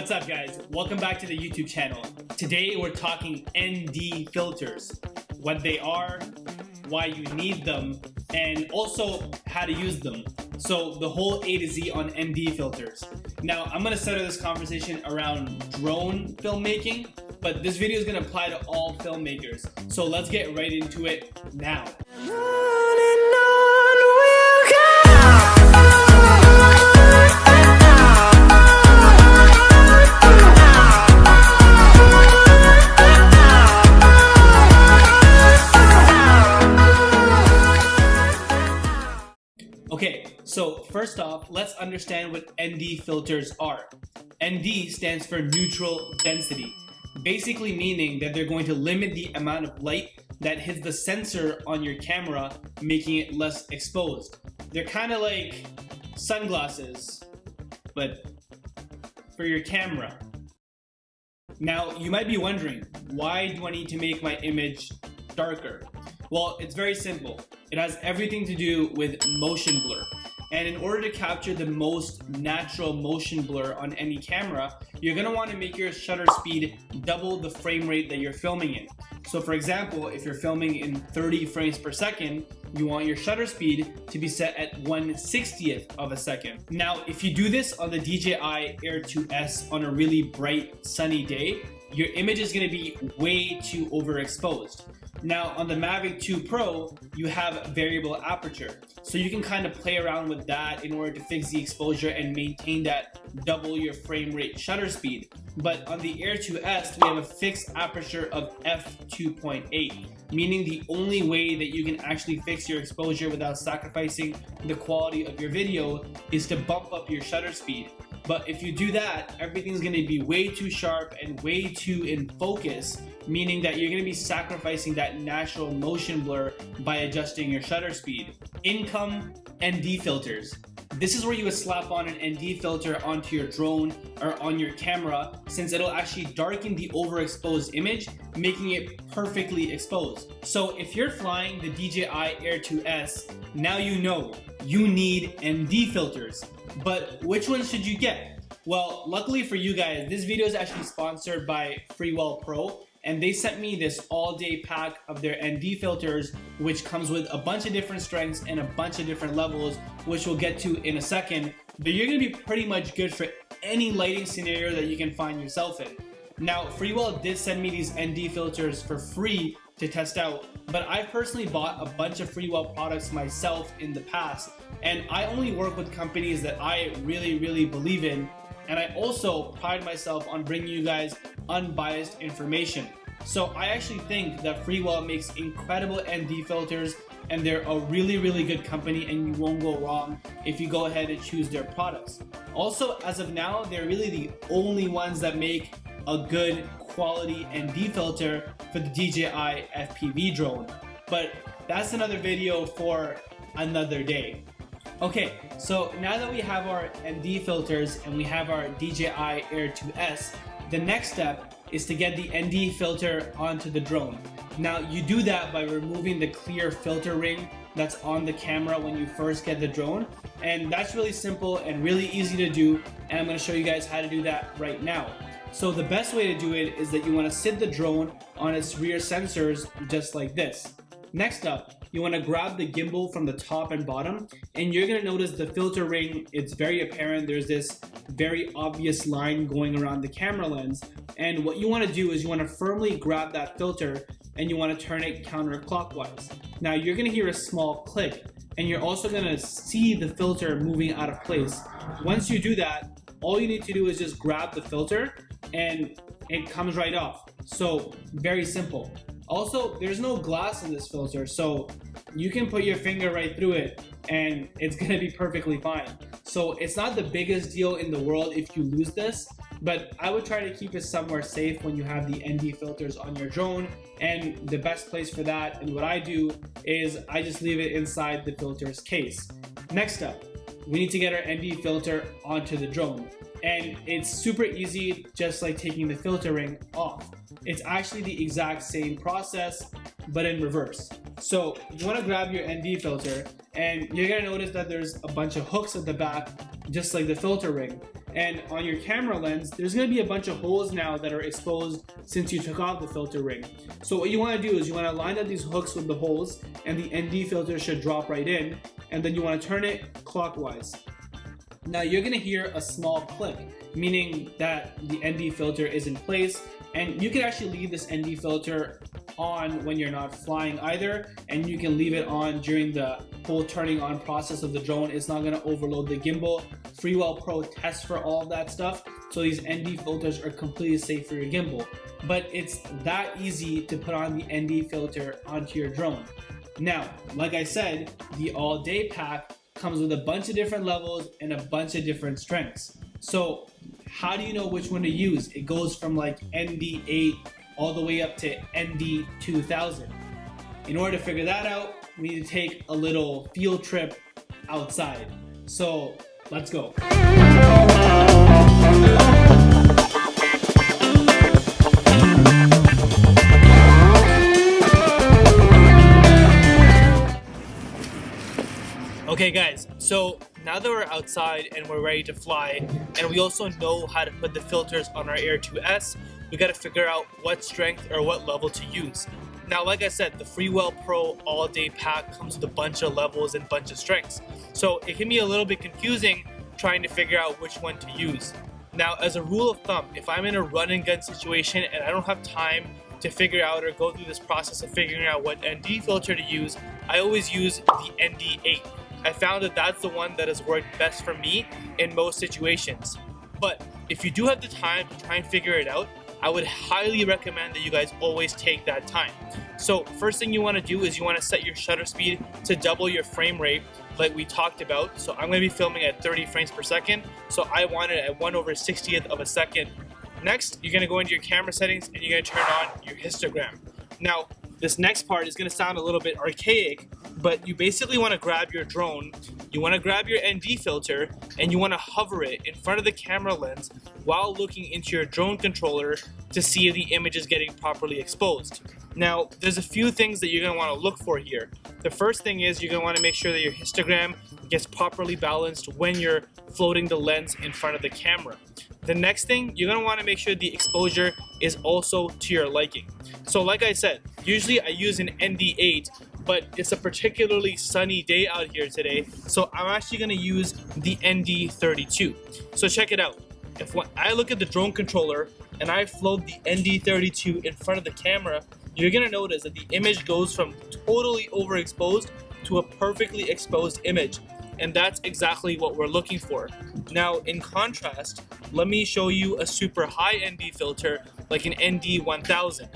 What's up guys? Welcome back to the YouTube channel. Today we're talking ND filters, what they are, why you need them, and also how to use them. So the whole A to Z on ND filters. Now I'm gonna center this conversation around drone filmmaking, but this video is gonna apply to all filmmakers. So let's get right into it now. Okay, so first off, let's understand what ND filters are. ND stands for neutral density, basically meaning that they're going to limit the amount of light that hits the sensor on your camera, making it less exposed. They're kind of like sunglasses, but for your camera. Now, you might be wondering, why do I need to make my image darker? Well, it's very simple. It has everything to do with motion blur. And in order to capture the most natural motion blur on any camera, you're gonna wanna make your shutter speed double the frame rate that you're filming in. So for example, if you're filming in 30 frames per second, you want your shutter speed to be set at 1/60th of a second. Now, if you do this on the DJI AIR 2S on a really bright, sunny day, your image is gonna be way too overexposed. Now on the MAVIC 2 Pro, you have variable aperture. So you can kind of play around with that in order to fix the exposure and maintain that double your frame rate shutter speed. But on the AIR 2S, we have a fixed aperture of f2.8, meaning the only way that you can actually fix your exposure without sacrificing the quality of your video is to bump up your shutter speed. But if you do that, everything's gonna be way too sharp and way too in focus, meaning that you're gonna be sacrificing that natural motion blur by adjusting your shutter speed. Income ND filters. This is where you would slap on an ND filter onto your drone or on your camera, since it'll actually darken the overexposed image, making it perfectly exposed. So if you're flying the DJI AIR 2S, now you know you need ND filters. But which ones should you get? Well, luckily for you guys, this video is actually sponsored by Freewell Pro, and they sent me this all-day pack of their ND filters, which comes with a bunch of different strengths and a bunch of different levels, which we'll get to in a second. But you're gonna be pretty much good for any lighting scenario that you can find yourself in. Now, Freewell did send me these ND filters for free to test out, but I've personally bought a bunch of Freewell products myself in the past, and I only work with companies that I really believe in, and I also pride myself on bringing you guys unbiased information. So I actually think that Freewell makes incredible ND filters, and they're a really good company, and you won't go wrong if you go ahead and choose their products. Also, as of now, they're really the only ones that make a good quality ND filter for the DJI FPV drone. But that's another video for another day. Okay, so now that we have our ND filters and we have our DJI AIR 2S, the next step is to get the ND filter onto the drone. Now you do that by removing the clear filter ring that's on the camera when you first get the drone, and that's really simple and really easy to do, and I'm going to show you guys how to do that right now. So the best way to do it is that you want to sit the drone on its rear sensors just like this. Next up, you want to grab the gimbal from the top and bottom, and you're going to notice the filter ring. It's very apparent. There's this very obvious line going around the camera lens, and what you want to do is you want to firmly grab that filter and you want to turn it counterclockwise. Now you're going to hear a small click, and you're also going to see the filter moving out of place. Once you do that, all you need to do is just grab the filter and it comes right off. So very simple. Also, there's no glass in this filter, so you can put your finger right through it and it's gonna be perfectly fine. So it's not the biggest deal in the world if you lose this, but I would try to keep it somewhere safe when you have the ND filters on your drone, and the best place for that, and what I do, is I just leave it inside the filter's case. Next up, we need to get our ND filter onto the drone. And it's super easy, just like taking the filter ring off. It's actually the exact same process, but in reverse. So you want to grab your ND filter, and you're going to notice that there's a bunch of hooks at the back, just like the filter ring. And on your camera lens, there's going to be a bunch of holes now that are exposed since you took off the filter ring. So what you want to do is you want to line up these hooks with the holes, and the ND filter should drop right in, and then you want to turn it clockwise. Now you're going to hear a small click, meaning that the ND filter is in place, and you can actually leave this ND filter on when you're not flying either, and you can leave it on during the whole turning on process of the drone. It's not going to overload the gimbal. Freewell Pro tests for all of that stuff, so these ND filters are completely safe for your gimbal. But it's that easy to put on the ND filter onto your drone. Now, like I said, the all-day pack comes with a bunch of different levels and a bunch of different strengths. So how do you know which one to use? It goes from like ND8 all the way up to ND2000. In order to figure that out, we need to take a little field trip outside. So let's go. Okay guys, so now that we're outside and we're ready to fly, and we also know how to put the filters on our Air 2S, we got to figure out what strength or what level to use. Now, like I said, the Freewell Pro all-day pack comes with a bunch of levels and bunch of strengths. So it can be a little bit confusing trying to figure out which one to use. Now, as a rule of thumb, if I'm in a run and gun situation and I don't have time to figure out or go through this process of figuring out what ND filter to use, I always use the ND8. I found that that's the one that has worked best for me in most situations. But if you do have the time to try and figure it out, I would highly recommend that you guys always take that time. So first thing you want to do is you want to set your shutter speed to double your frame rate like we talked about. So I'm going to be filming at 30 frames per second. So I want it at 1/60th of a second. Next, you're going to go into your camera settings and you're going to turn on your histogram. Now, this next part is going to sound a little bit archaic, but you basically want to grab your drone, you want to grab your ND filter, and you want to hover it in front of the camera lens while looking into your drone controller to see if the image is getting properly exposed. Now, there's a few things that you're going to want to look for here. The first thing is you're going to want to make sure that your histogram gets properly balanced when you're floating the lens in front of the camera. The next thing, you're going to want to make sure the exposure is also to your liking. So like I said, usually I use an ND8, but it's a particularly sunny day out here today, so I'm actually going to use the ND32. So check it out. If when I look at the drone controller and I float the ND32 in front of the camera, you're going to notice that the image goes from totally overexposed to a perfectly exposed image. And that's exactly what we're looking for. Now, in contrast, let me show you a super high ND filter like an ND1000.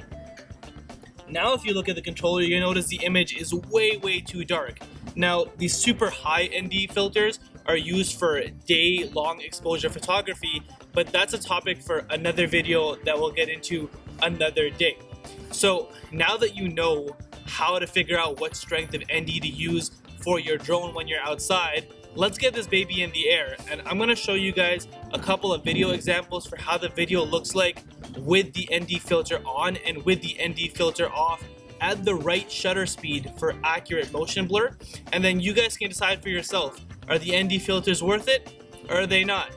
Now, if you look at the controller, you're gonna notice the image is way too dark. Now, these super high ND filters are used for day-long exposure photography, but that's a topic for another video that we'll get into another day. So now that you know how to figure out what strength of ND to use for your drone when you're outside, let's get this baby in the air, and I'm going to show you guys a couple of video examples for how the video looks like with the ND filter on and with the ND filter off at the right shutter speed for accurate motion blur, and then you guys can decide for yourself, are the ND filters worth it or are they not?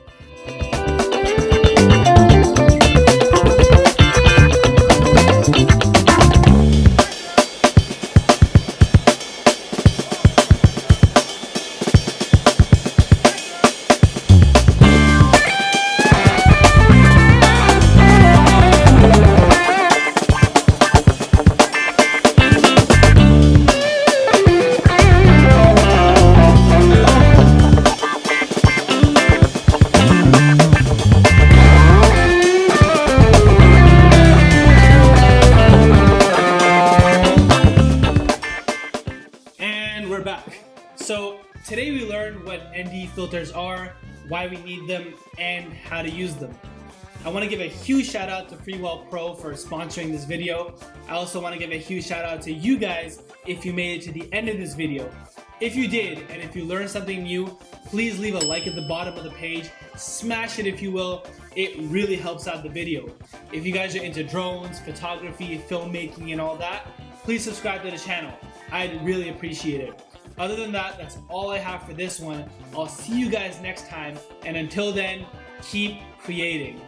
We're back. So today we learned what ND filters are, why we need them, and how to use them. I want to give a huge shout out to Freewell Pro for sponsoring this video. I also want to give a huge shout out to you guys if you made it to the end of this video. If you did, and if you learned something new, please leave a like at the bottom of the page. Smash it if you will. It really helps out the video. If you guys are into drones, photography, filmmaking, and all that, please subscribe to the channel. I'd really appreciate it. Other than that, that's all I have for this one. I'll see you guys next time, and until then, keep creating.